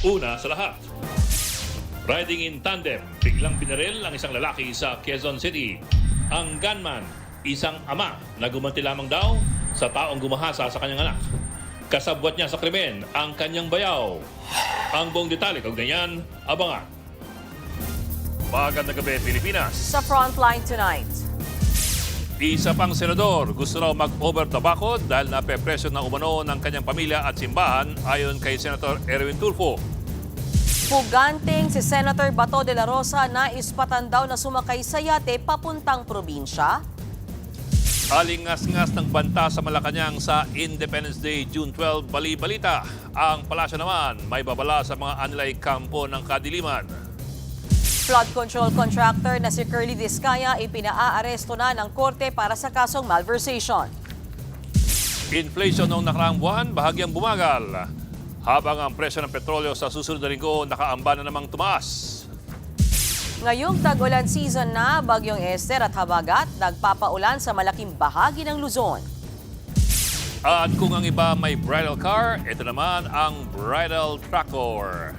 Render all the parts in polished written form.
Una sa lahat, riding in tandem, biglang pinaril ang isang lalaki sa Quezon City. Ang gunman, isang ama na gumanti lamang daw sa taong gumahasa sa kanyang anak. Kasabwat niya sa krimen ang kanyang bayaw. Ang buong detalye kaugnay yan, abangan. Magandang gabi, Pilipinas. Sa Frontline tonight. Isa pang senador gusto raw mag-over the bakod dahil napepresyo na umano ng kanyang pamilya at simbahan ayon kay Senator Erwin Tulfo. Puganting si Senator Bato de la Rosa na ispatan daw na sumakay sa yate papuntang probinsya. Alingas-ngas ng banta sa Malacanang sa Independence Day, June 12, bali-balita. Ang palasyo naman may babala sa mga anilay kampo ng kadiliman. Flood control contractor na si Curly Vizcaya ipinaaresto na ng korte para sa kasong malversation. Inflation noong nakaraang buwan, bahagyang bumagal. Habang ang presyo ng petrolyo sa susunod na linggo nakaamba na namang tumaas. Ngayong tag-ulan season na, Bagyong Esther at Habagat nagpapaulan sa malaking bahagi ng Luzon. At kung ang iba may bridal car, ito naman ang bridal tractor.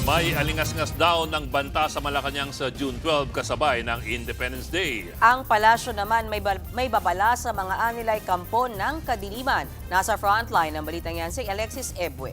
May alingas-ngas daw ng banta sa Malacanang sa June 12 kasabay ng Independence Day. Ang palasyo naman may babala sa mga anilay kampo ng kadiliman. Nasa frontline ng balitang yan si Alexis Ebwe.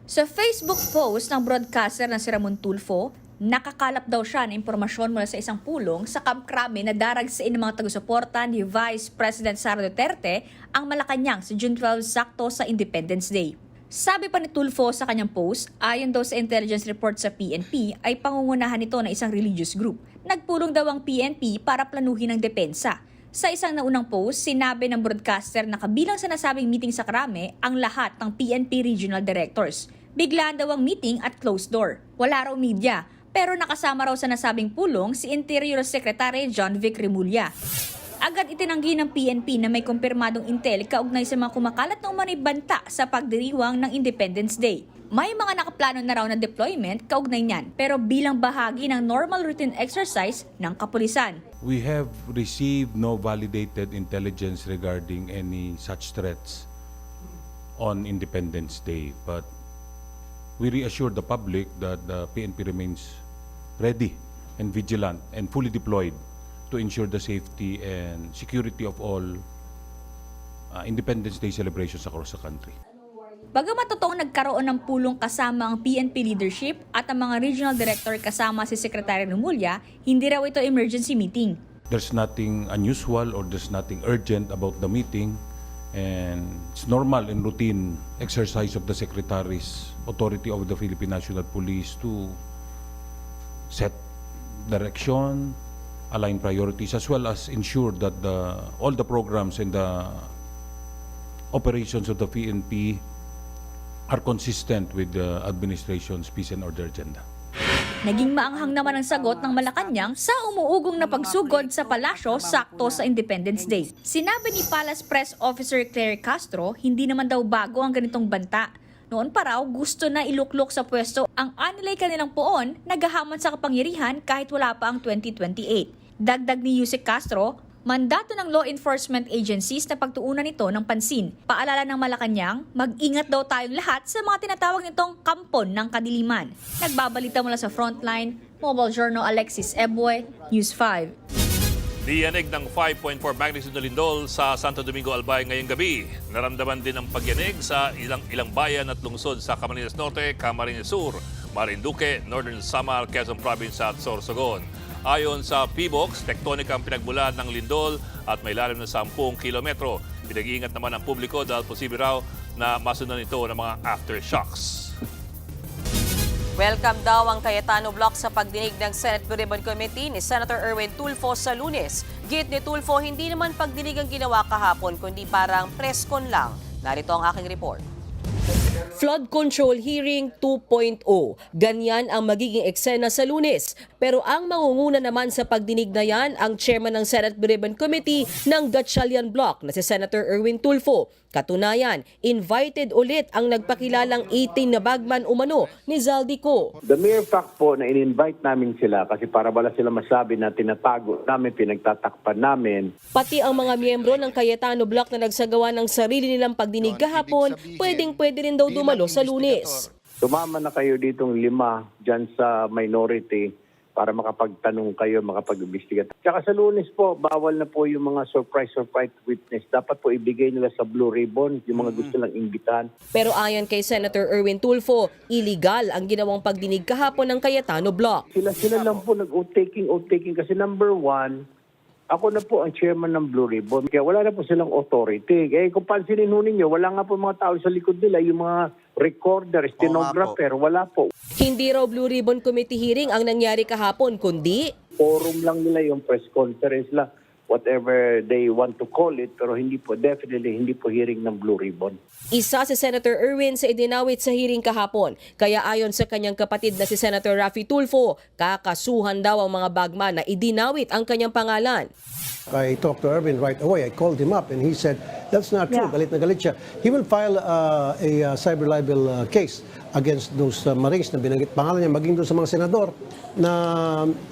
Sa Facebook post ng broadcaster na si Ramon Tulfo, nakakalap daw siya ng impormasyon mula sa isang pulong sa Camp Crame na daragsain ng mga taga-suporta ni Vice President Sara Duterte ang Malacanang sa June 12 sakto sa Independence Day. Sabi pa ni Tulfo sa kanyang post, ayon daw sa intelligence report sa PNP ay pangungunahan nito ng isang religious group. Nagpulong daw ang PNP para planuhin ang depensa. Sa isang naunang post, sinabi ng broadcaster na kabilang sa nasabing meeting sa Crame ang lahat ng PNP regional directors. Biglaan daw ang meeting at closed door. Wala raw media, pero nakasama raw sa nasabing pulong si Interior Secretary John Vic Remulla. Agad itinanggi ng PNP na may kumpirmadong intel kaugnay sa mga kumakalat ng umano'y banta sa pagdiriwang ng Independence Day. May mga nakaplano na raw na deployment kaugnay niyan, pero bilang bahagi ng normal routine exercise ng kapulisan. We have received no validated intelligence regarding any such threats on Independence Day, but we reassure the public that the PNP remains ready and vigilant and fully deployed to ensure the safety and security of all Independence Day celebrations across the country. Bagamat totoong nagkaroon ng pulong kasama ang PNP leadership at ang mga regional director kasama si Secretary Remulla, hindi raw ito emergency meeting. There's nothing unusual or there's nothing urgent about the meeting, and it's normal and routine exercise of the Secretary's authority of the Philippine National Police to set direction, align priorities, as well as ensure that all the programs and the operations of the PNP are consistent with the administration's peace and order agenda. Naging maanghang naman ang sagot ng Malacanang sa umuugong na pagsugod sa palasyo sakto sa Independence Day. Sinabi ni Palace Press Officer Claire Castro, hindi naman daw bago ang ganitong banta. Noon pa raw, gusto na iluklok sa pwesto ang anilay kanilang poon, naghahamon sa kapangyarihan kahit wala pa ang 2028. Dagdag ni Yusek Castro, mandato ng law enforcement agencies na pagtuunan nito ng pansin. Paalala ng Malacanang, mag-ingat daw tayong lahat sa mga tinatawag nitong kampon ng kadiliman. Nagbabalita mula sa Frontline, Mobile Journal Alexis Ebwe, News 5. Diyanig ng 5.4 magnitude na lindol sa Santo Domingo, Albay ngayong gabi. Naramdaman din ang pagyanig sa ilang bayan at lungsod sa Camarines Norte, Camarines Sur, Marinduque, Northern Samar, Quezon Province at Sorsogon. Ayon sa PBOX, tektonik ang pinagmulan ng lindol at may lalim na 10 kilometro. Pinag-iingat naman ang publiko dahil posible raw na masundan ito ng mga aftershocks. Welcome daw ang Cayetano Block sa pagdinig ng Senate Blue Ribbon Committee ni Senator Erwin Tulfo sa Lunes. Git ni Tulfo, hindi naman pagdinig ang ginawa kahapon kundi parang press con lang. Narito ang aking report. Flood Control Hearing 2.0. Ganyan ang magiging eksena sa Lunes. Pero ang mangunguna naman sa pagdinig na yan ang chairman ng Senate Blue Ribbon Committee ng Gatchalian Block na si Senator Erwin Tulfo. Katunayan, invited ulit ang nagpakilalang 18 na bagman umano ni Zaldico. The mere fact po na in-invite namin sila kasi para wala sila masabi na tinatago namin, pinagtatakpan namin. Pati ang mga miyembro ng Cayetano Block na nagsagawa ng sarili nilang pagdinig kahapon, pwedeng-pwede rin daw dumalo sa Lunes. Sumama na kayo ditong 5 dyan sa minority para makapagtanong kayo, makapag-imbestiga. Tsaka sa Lunes po, bawal na po yung mga surprise witness. Dapat po ibigay nila sa Blue Ribbon yung mga gusto lang imbitahan. Pero ayon kay Senator Erwin Tulfo, illegal ang ginawang pagdinig kahapon ng Cayetano Block. Sila lang po nag-oath-taking kasi number 1, ako na po ang chairman ng Blue Ribbon. Kaya wala na po silang authority. Kung pansinin ho ninyo, wala nga po mga tao sa likod nila, yung mga recorder, stenographer, wala po. Hindi raw Blue Ribbon Committee hearing ang nangyari kahapon, kundi Forum lang nila yung press conference lang, whatever they want to call it, pero definitely hindi po hearing ng Blue Ribbon. isa si Senator Erwin sa idinawit sa hearing kahapon. Kaya ayon sa kanyang kapatid na si Senator Raffy Tulfo, kakasuhan daw ang mga bagman na idinawit ang kanyang pangalan. I talked to Erwin right away. I called him up and he said, that's not true. Galit na galit siya. He will file a cyber libel case against those Marines na binanggit pangalan niya, maging doon sa mga senador na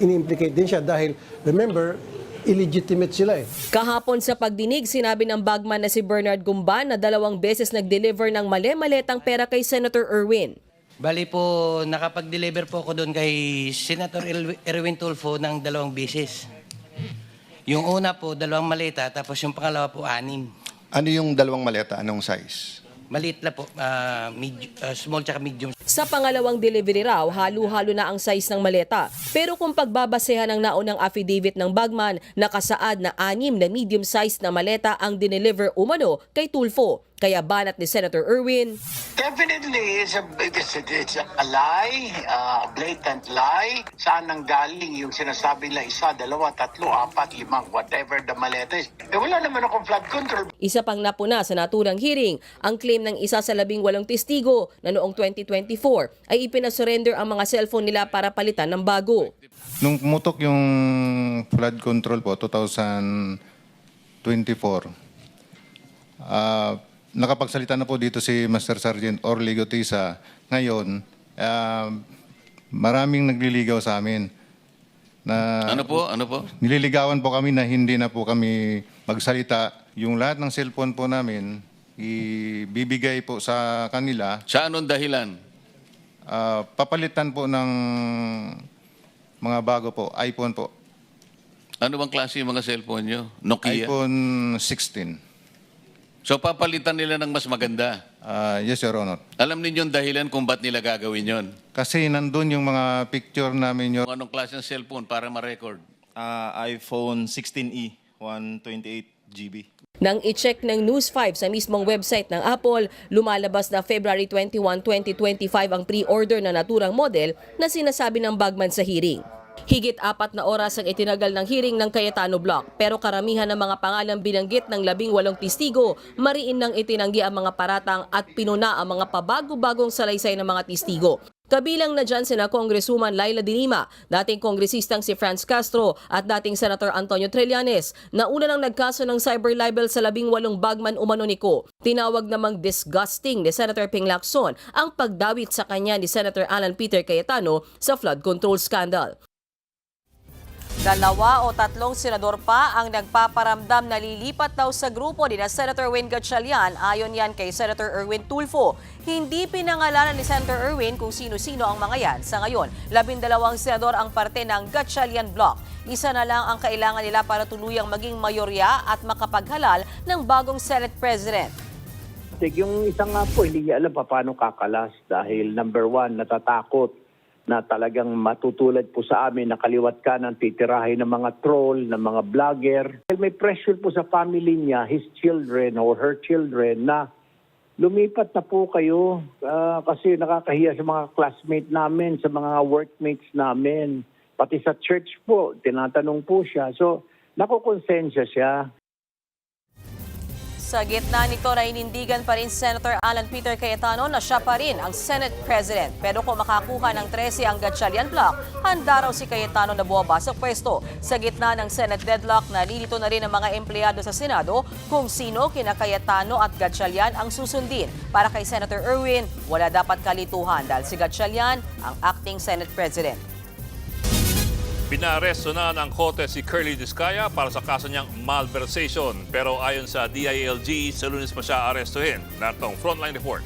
ini-implicate din siya dahil, remember, illegitimate sila eh. Kahapon sa pagdinig, sinabi ng bagman na si Bernard Gumban na 2 beses nag-deliver ng mali-maletang pera kay Senator Erwin. Bali po, nakapag-deliver po ako doon kay Senator Erwin Tulfo ng 2 beses. Yung una po, 2 maleta, tapos yung pangalawa po, 6. Ano yung 2 maleta? Anong size? Maliit lang po, small tsaka medium. Sa pangalawang delivery raw, halo-halo na ang size ng maleta. Pero kung pagbabasehan ng naunang affidavit ng bagman, nakasaad na 6 na medium size na maleta ang dineliver umano kay Tulfo. Kaya banat ni Senator Erwin, Definitely, it's a lie, a blatant lie. Saan nanggaling yung sinasabi nila 1, 2, 3, 4, 5, whatever the maleta is. Wala naman akong flood control. isa pang napuna sa naturang hearing, ang claim ng isa sa 18 testigo na noong 2024 ay ipinasurrender ang mga cellphone nila para palitan ng bago. Nung pumutok yung flood control po, 2024, nakapagsalita na po dito si Master Sergeant Orly Gotisa. Ngayon, maraming nagliligaw sa amin. Na Ano po? nililigawan po kami na hindi na po kami magsalita. Yung lahat ng cellphone po namin, ibibigay po sa kanila. Sa anong dahilan? Papalitan po ng mga bago po, iPhone po. Ano bang klase yung mga cellphone nyo? Nokia? iPhone 16. So papalitan nila ng mas maganda. Yes, Your Honor. Alam ninyong dahilan kung ba't nila gagawin yon? Kasi nandun yung mga picture namin, Your Anong klase ng cellphone para ma-record? iPhone 16e, 128 GB. Nang i-check ng News 5 sa mismong website ng Apple, lumalabas na February 21, 2025 ang pre-order na naturang model na sinasabi ng bagman sa hearing. Higit 4 na oras ang itinagal ng hearing ng Cayetano Block, pero karamihan ng mga pangalang binanggit ng 18 testigo, mariin nang itinanggi ang mga paratang at pinuna ang mga pabago-bagong salaysay ng mga testigo. Kabilang na dyan sina Congresswoman Laila de Lima, dating kongresistang si Franz Castro at dating Senator Antonio Trillanes na una nang nagkaso ng cyber libel sa 18 bagman umano ni Ko. Tinawag namang disgusting ni Senator Ping Lacson ang pagdawit sa kanya ni Senator Alan Peter Cayetano sa flood control scandal. 2 o 3 senador pa ang nagpaparamdam na lilipat daw sa grupo ni Senator Win Gatchalian ayon yan kay Senator Erwin Tulfo. Hindi pinangalanan ni Senator Erwin kung sino-sino ang mga yan. Sa ngayon, 12 senador ang parte ng Gatchalian Block. Isa na lang ang kailangan nila para tuluyang maging mayorya at makapaghalal ng bagong Senate President. Yung isa nga po, hindi niya alam paano kakalas dahil number 1, natatakot na talagang matutulad po sa amin na kaliwat kanan titirahin ng mga troll, ng mga vlogger. May pressure po sa family niya, his children or her children na lumipat na po kayo kasi nakakahiya sa mga classmate namin, sa mga workmates namin. Pati sa church po, tinatanong po siya. So, nakukonsensya siya. Sa gitna nito, nainindigan pa rin Senator Alan Peter Cayetano na siya pa rin ang Senate President. Pero kung makakuha ng 13 ang Gatchalian block, handa raw si Cayetano na bumaba sa pwesto. Sa gitna ng Senate deadlock, nalilito na rin ang mga empleyado sa Senado kung sino kina Cayetano at Gatchalian ang susundin. Para kay Senator Erwin, wala dapat kalituhan dahil si Gatchalian ang acting Senate President. Pinaaresto na ng Korte si Curly Discaya para sa kaso niyang malversation. Pero ayon sa DILG, sa Lunes pa siya arestuhin. Narito ang Frontline Report.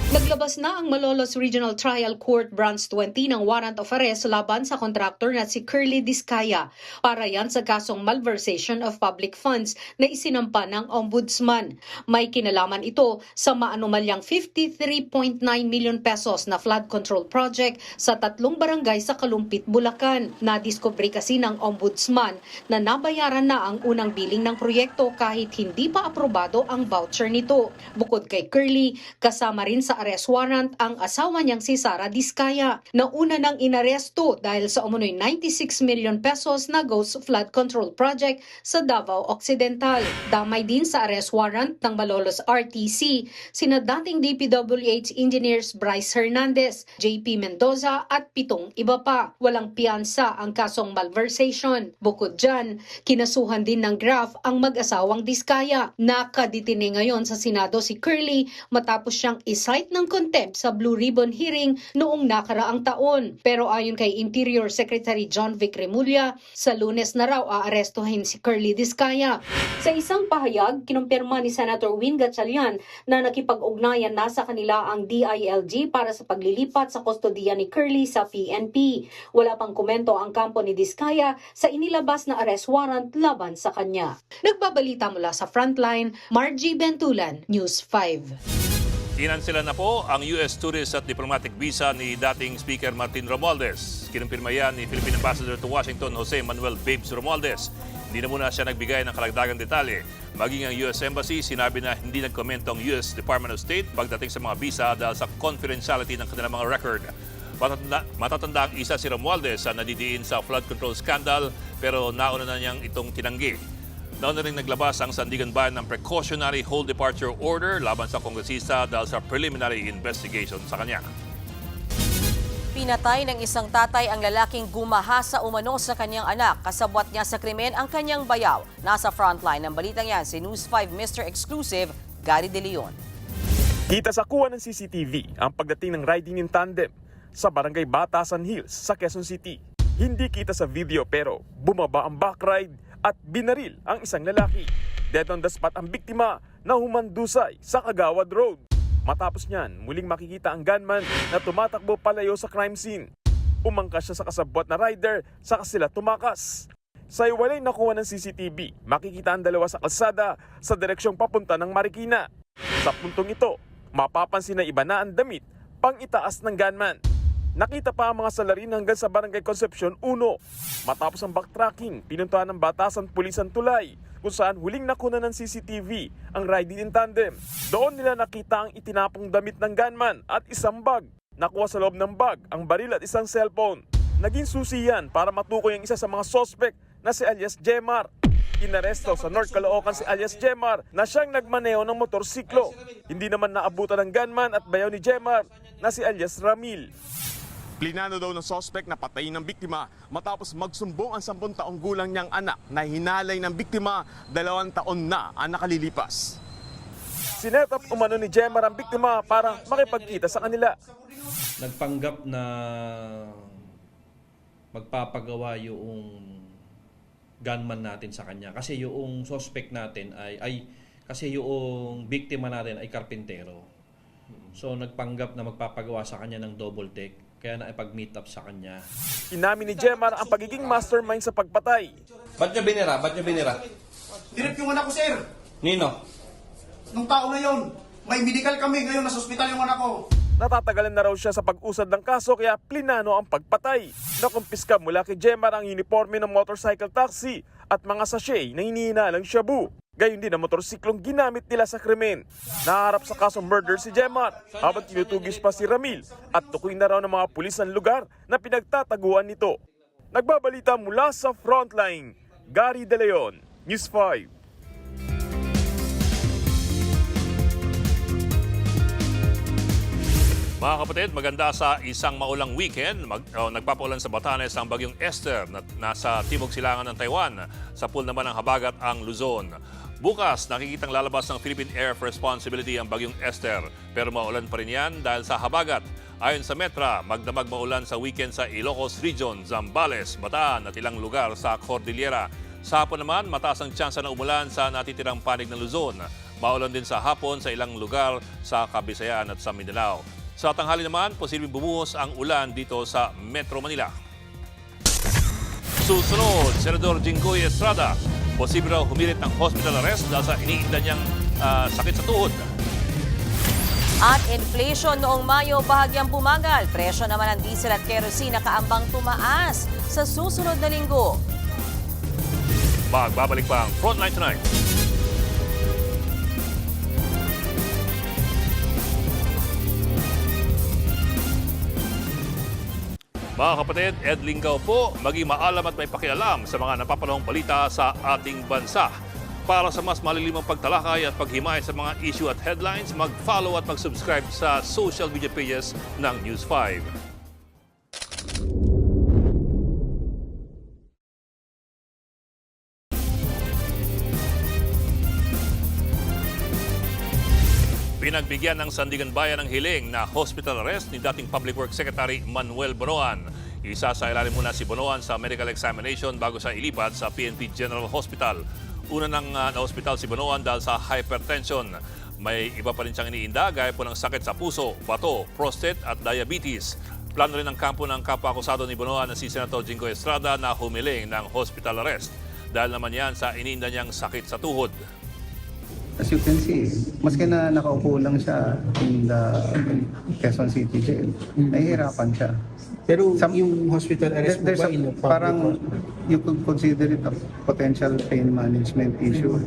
Naglabas na ang Malolos Regional Trial Court Branch 20 ng warrant of arrest laban sa contractor na si Curly Discaya para yan sa kasong malversation of public funds na isinampa ng Ombudsman. May kinalaman ito sa maanumalyang 53.9 million pesos na flood control project sa 3 barangay sa Kalumpit, Bulacan. Nadiskubre kasi ng Ombudsman na nabayaran na ang unang biling ng proyekto kahit hindi pa aprobado ang voucher nito. Bukod kay Curly, kasama rin sa arrest warrant ang asawa niyang si Sara Discaya na una nang inaresto dahil sa umunoy 96 million pesos na ghost flood control project sa Davao Occidental. Damay din sa arrest warrant ng Malolos RTC sina dating DPWH engineers Bryce Hernandez, JP Mendoza at 7 iba pa. Walang piyansa ang kasong malversation. Bukod dyan, kinasuhan din ng Graph ang mag-asawang Discaya. Nakaditine ngayon sa Senado si Curly matapos siyang isight ng contempt sa Blue Ribbon hearing noong nakaraang taon. Pero ayon kay Interior Secretary John Vic Remulla, sa Lunes na raw aarestuhin si Curly Discaya. Sa isang pahayag, kinumpirma ni Senator Win Gatchalian na nakipag-ugnayan na sa kanila ang DILG para sa paglilipat sa kustodiya ni Curly sa PNP. Wala pang komento ang kampo ni Discaya sa inilabas na arrest warrant laban sa kanya. Nagbabalita mula sa Frontline, Margie Bentulan, News 5. Kinansela na po ang U.S. Tourist at Diplomatic Visa ni dating Speaker Martin Romualdez. Kinumpirma yan ni Philippine Ambassador to Washington, Jose Manuel Babes Romualdez. Hindi na muna siya nagbigay ng karagdagang detalye. Maging ang U.S. Embassy, sinabi na hindi nagkomento ang U.S. Department of State pagdating sa mga visa dahil sa confidentiality ng kanilang mga record. Matatanda ang isa si Romualdez na nadidiin sa flood control scandal pero nauna na niyang itong tinanggi. Nauna rin naglabas ang Sandigan Bayan ng precautionary hold departure order laban sa kongresista dahil sa preliminary investigation sa kanya. Pinatay ng isang tatay ang lalaking gumahasa umano sa kanyang anak. Kasabwat niya sa krimen ang kanyang bayaw. Nasa frontline ng balitang yan si News 5 Mr. Exclusive, Gary De Leon. Kita sa kuha ng CCTV ang pagdating ng riding in tandem sa barangay Batasan Hills sa Quezon City. Hindi kita sa video pero bumaba ang backride at binaril ang isang lalaki. Dead on the spot ang biktima na humandusay sa Kagawad Road. Matapos niyan, muling makikita ang gunman na tumatakbo palayo sa crime scene. Umangkas siya sa kasabwat na rider saka sila tumakas. Sa iwalay nakuha ng CCTV, makikita ang dalawa sa kalsada sa direksyong papunta ng Marikina. Sa puntong ito, mapapansin na iba na ang damit pang itaas ng gunman. Nakita pa ang mga salarin hanggang sa Barangay Concepcion 1. Matapos ang backtracking, pinuntahan ng Batasan Pulisan Tulay kung saan huling nakuna ng CCTV ang riding in tandem. Doon nila nakita ang itinapong damit ng gunman at isang bag. Nakuha sa loob ng bag ang baril at isang cellphone. Naging susi yan para matukoy ang isa sa mga suspect na si alias Jemar. Inaresto sa North Caloocan si alias Jemar na siyang nagmaneho ng motorsiklo. Hindi naman naabutan ng gunman at bayaw ni Jemar na si alias Ramil. Plinano daw ng suspect na patayin ng biktima matapos magsumbong ang 10 taong gulang niyang anak na hinalay ng biktima 2 taon na ang nakalilipas. Sinetap umano ni Jemar ang biktima para makipagkita sa kanila. Nagpanggap na magpapagawa yung gunman natin sa kanya kasi yung suspect natin kasi yung biktima natin ay karpintero. So nagpanggap na magpapagawa sa kanya ng double take. Kaya na-ipag-meet up sa kanya. Inamin ni Jemar ang pagiging mastermind sa pagpatay. Ba't niya binira? Tinip yung anak ko, sir. Nino? Nung tao na yon, may medical kami. Ngayon, nasa ospital yung anak ko. Natatagalan na raw siya sa pag-usad ng kaso kaya plinano ang pagpatay. Nakumpiska mula kay Jemar ang uniforme ng motorcycle taxi at mga sachet na hinihinalang shabu. Gayon din ang motorsiklong ginamit nila sa krimen. Naharap sa kasong murder si Jemar habang tinutugis pa si Ramil at tukoy na raw ng mga pulis ang lugar na pinagtataguan nito. Nagbabalita mula sa Frontline, Gary De Leon, News 5. Mga kapatid, maganda sa isang maulang weekend. Nagpapaulan sa Batanes ang bagyong Esther na nasa timog silangan ng Taiwan. Sa pool naman ng habagat ang Luzon. Bukas, nakikitang lalabas ng Philippine Air Responsibility ang bagyong Esther. Pero maulan pa rin yan dahil sa habagat. Ayon sa Metra, magdamag maulan sa weekend sa Ilocos Region, Zambales, Bataan at ilang lugar sa Cordillera. Sa hapon naman, mataas ang tsansa na umulan sa natitirang panig ng Luzon. Maulan din sa hapon sa ilang lugar sa Kabisayan at sa Mindanao. Sa tanghali naman, posibleng bumuhos ang ulan dito sa Metro Manila. Susunod, Senador Jinggoy Estrada. Posible raw humirit ng hospital arrest dahil sa iniinda niyang sakit sa tuhod. At inflation noong Mayo bahagyang bumagal. Presyo naman ng diesel at kerosene nakaambang tumaas sa susunod na linggo. Magbabalik pa ang Frontline Tonight. Mga kapatid, Ed Lingaw po, maging maalam at may pakialam sa mga napapanahong balita sa ating bansa. Para sa mas malilimang pagtalakay at paghimay sa mga issue at headlines, mag-follow at mag-subscribe sa social media pages ng News 5. Pinagbigyan ng Sandigan Bayan ng hiling na hospital arrest ni dating Public Works Secretary Manuel Bonoan. Isa sa ilalim muna si Bonoan sa medical examination bago siya ilipat sa PNP General Hospital. Una nang na-hospital si Bonoan dahil sa hypertension. May iba pa rin siyang iniinda gaya po ng sakit sa puso, bato, prostate at diabetes. Plano rin ng kampo ng kapwa-akusado ni Bonoan na si Senator Jinggoy Estrada na humiling ng hospital arrest. Dahil naman yan sa iniinda niyang sakit sa tuhod. As you can see, maski na nakaupo lang siya in the Quezon City Jail, nahihirapan siya. Pero yung hospital arrest mo ba in a public parang you could consider it a potential pain management issue.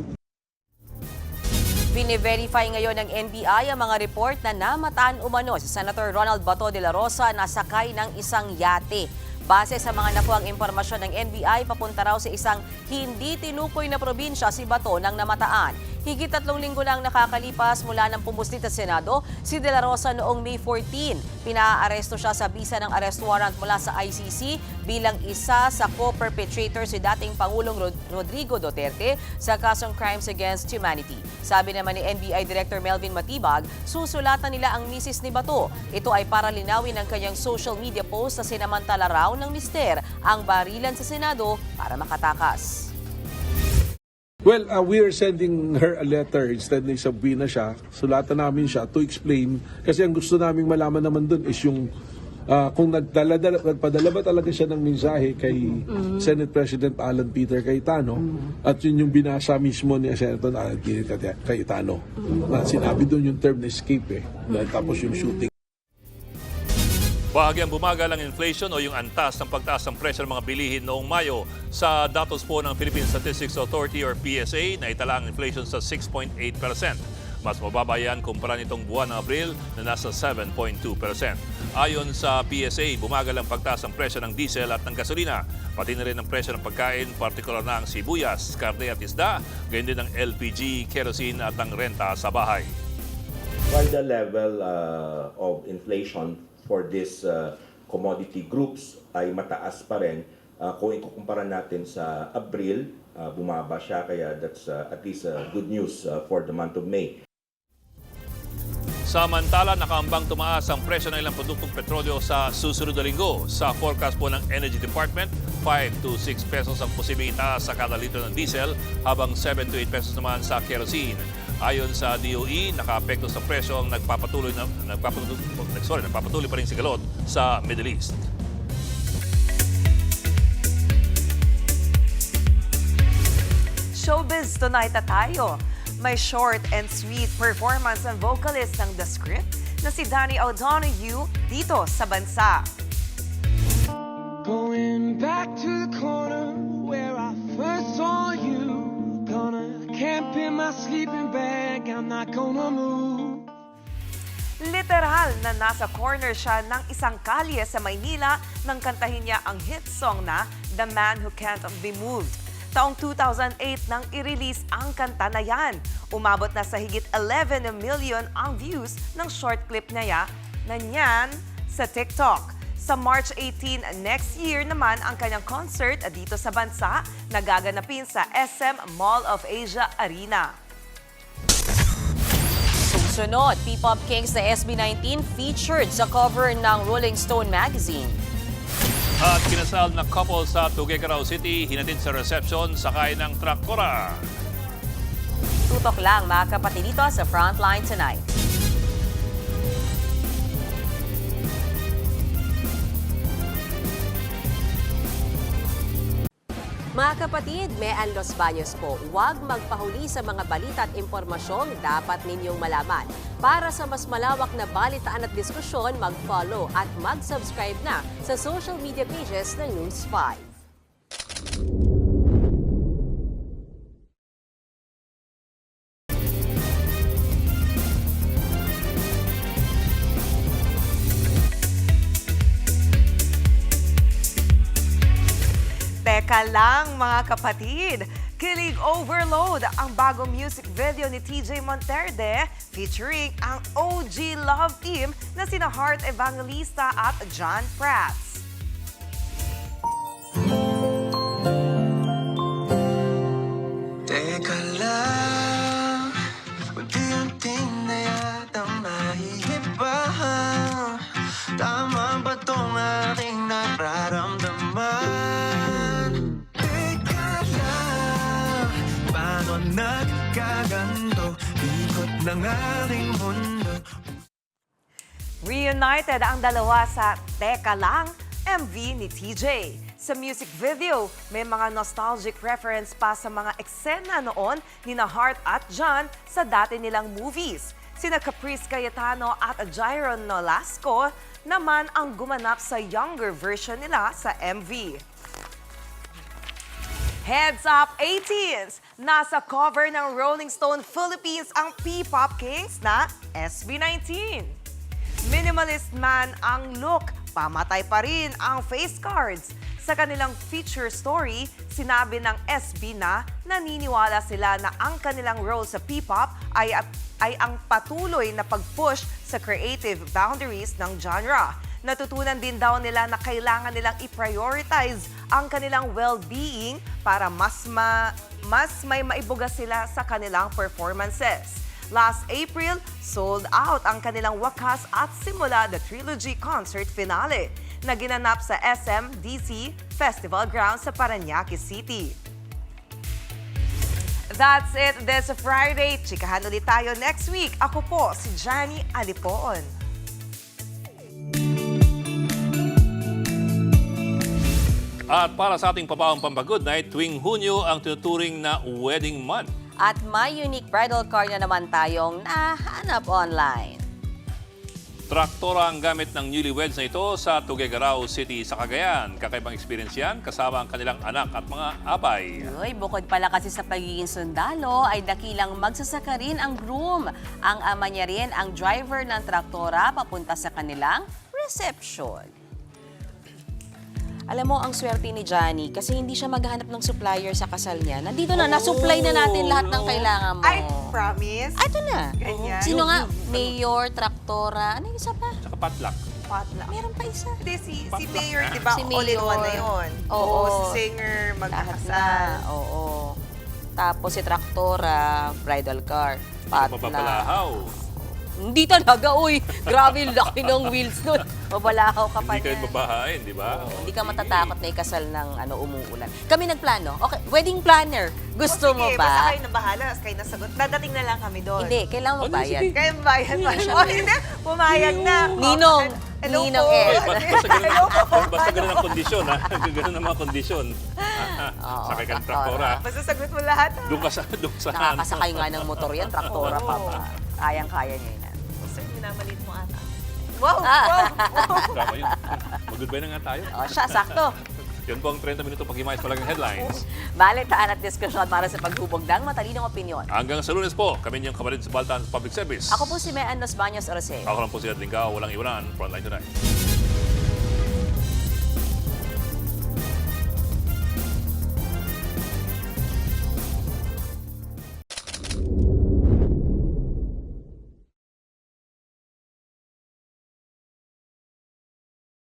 Bine-verify ngayon ng NBI ang mga report na namataan umano si Senator Ronald Bato de la Rosa na sakay ng isang yate. Base sa mga nakuhang impormasyon ng NBI, papunta raw sa isang hindi tinukoy na probinsya si Bato nang namataan. Higit 3 linggo lang nakakalipas mula ng pumuslit sa Senado si De La Rosa noong May 14. Pinaaresto siya sa bisa ng arrest warrant mula sa ICC bilang isa sa co-perpetrator si dating Pangulong Rodrigo Duterte sa kasong Crimes Against Humanity. Sabi naman ni NBI Director Melvin Matibag, susulatan nila ang misis ni Bato. Ito ay para linawin ang kanyang social media post na sinamantala raw ng mister ang barilan sa Senado para makatakas. Well, we are sending her a letter instead na isabihin na siya. Sulatan namin siya to explain. Kasi ang gusto naming malaman naman dun is yung kung nagpadala ba talaga siya ng mensahe kay Senate President Alan Peter Cayetano at yun yung binasa mismo ni Senator Alan Peter Cayetano. Na sinabi dun yung term na escape tapos yung shooting. Bahagyang bumagal ang inflation o yung antas ng pagtaas ng presyo ng mga bilihin noong Mayo. Sa datos po ng Philippine Statistics Authority or PSA, naitala ang inflation sa 6.8%. Mas mababa yan kumpara nitong buwan ng Abril na nasa 7.2%. Ayon sa PSA, bumagal ang pagtaas ng presyo ng diesel at ng gasolina. Pati na rin ang presyo ng pagkain, partikular na ang sibuyas, karne at isda, gayon din ang LPG, kerosene at ang renta sa bahay. While the level of inflation for these commodity groups ay mataas pa rin, kung ikukumpara natin sa Abril, bumaba siya, kaya that's at least good news for the month of May. Samantala, nakaambang tumaas ang presyo ng ilang produktong petrolyo sa susunod na linggo. Sa forecast po ng Energy Department, 5 to 6 pesos ang posibleng itaas sa kada litro ng diesel, habang 7 to 8 pesos naman sa kerosene. Ayon sa DOE, nakaapekto sa presyo ang nagpapatuloy pa rin sigalot sa Middle East. Showbiz tonight na tayo. May short and sweet performance ng vocalist ng The Script na si Danny O'Donoghue dito sa bansa. Going back to the corner where I first saw you. Gonna camp in my sleeping bag, I'm not gonna move. Literal na nasa corner siya ng isang kalye sa Maynila nang kantahin niya ang hit song na The Man Who Can't Be Moved. Taong 2008 nang i-release ang kanta na yan. Umabot na sa higit 11 million ang views ng short clip niya na niyan sa TikTok. Sa March 18 next year naman ang kanyang concert dito sa bansa na gaganapin sa SM Mall of Asia Arena. Susunod, P-Pop Kings na SB19 featured sa cover ng Rolling Stone magazine. At kinasal na couple sa Tuguegarao City, hinatid sa reception sakay ng traktora. Tutok lang mga kapatid dito sa Frontline Tonight. Mga kapatid, Mean Los Baños po, huwag magpahuli sa mga balita at impormasyong dapat ninyong malaman. Para sa mas malawak na balitaan at diskusyon, mag-follow at mag-subscribe na sa social media pages ng News 5. Teka lang mga kapatid, Kilig Overload ang bagong music video ni TJ Monterde featuring ang OG Love Team na sina Heart Evangelista at John Prats. Teka lang, unti-unti na yata mahihibahan. Tama ba tong aking nararamdaman? Teka lang, paano nagkaganto? Ikot ng aking mundo. Reunited ang dalawa sa Teka Lang MV ni TJ. Sa music video, may mga nostalgic reference pa sa mga eksena noon ni na Heart at John sa dati nilang movies. Sina Caprice Cayetano at Jairon Nolasco naman ang gumanap sa younger version nila sa MV. Heads up 18s! Nasa cover ng Rolling Stone Philippines ang P-Pop Kings na SB19. Minimalist man ang look, pamatay pa rin ang face cards. Sa kanilang feature story, sinabi ng SB na naniniwala sila na ang kanilang role sa P-Pop ay ang patuloy na pag-push sa creative boundaries ng genre. Natutunan din daw nila na kailangan nilang i-prioritize ang kanilang well-being para mas may maibuga sila sa kanilang performances. Last April, sold out ang kanilang Wakas at Simula the Trilogy concert finale na ginanap sa SMDC Festival Grounds sa Parañaque City. That's it this Friday. Chikahan ulit tayo next week. Ako po si Johnny Alipon. At para sa ating papaong Pampagood Night, tuwing Hunyo ang tinuturing na wedding month. At may unique bridal car na naman tayong nahanap online. Traktora ang gamit ng newlyweds na ito sa Tuguegarao City sa Cagayan. Kakaibang experience yan kasama ang kanilang anak at mga abay. Uy, bukod pala kasi sa pagiging sundalo, ay dakilang magsasaka rin ang groom. Ang ama niya rin ang driver ng traktora papunta sa kanilang reception. Alam mo, ang swerte ni Johnny, kasi hindi siya maghahanap ng supplier sa kasal niya. Nandito na, nasupply na natin lahat ng kailangan mo. I promise. Ito na. Ganyan. Sino nga? Mayor, traktora, ano yung isa pa? Tsaka potluck. Potluck. Meron pa isa. Hindi, si Mayor, di ba? Si All in one na Mayor. yun. Oo. Si singer, Lahat magkakasal. na. Oo. Tapos si traktora, bridal car, potluck. Mapapalahaw. Hindi talaga, uy. Grabe, laki ng wheels nun. Mabalahaw ka pa Hindi kayo niyan. babahain, di ba? Hindi ka matatakot na ikasal ng umuulan. Kami nagplano. Okay, wedding planner. Gusto mo Sige, ba? basta kayo na bahala. Kayo nasagot. Dadating na lang kami doon. Hindi, kailangan mo bayad. Kayo bayad ba? O hindi, pumayag na. Ninong. Hello Ninong po. eh. Basta ganun ang kondisyon, ha? Ganun ang mga kondisyon. Sakay ka ng traktora. Basta sagot mo lahat. Doon sa Nakakasakay nga ng motor yan, traktora pa ba? Kayang-kaya niya yan. Sir, minamalit mo ata. Wow! Tama yun. Mag-goodbye na nga tayo. O siya, sakto. Yan po ang 30 minuto pag-himayos palagang headlines. Balitaan at diskusyon para sa paghubog ng matalinong opinyon. Hanggang sa Lunes po, kami niyong kapatid sa Baltan Public Service. Ako po si Mean Los Baños Orse. Ako lang po si Edling Gao, walang iwanan, Frontline Tonight.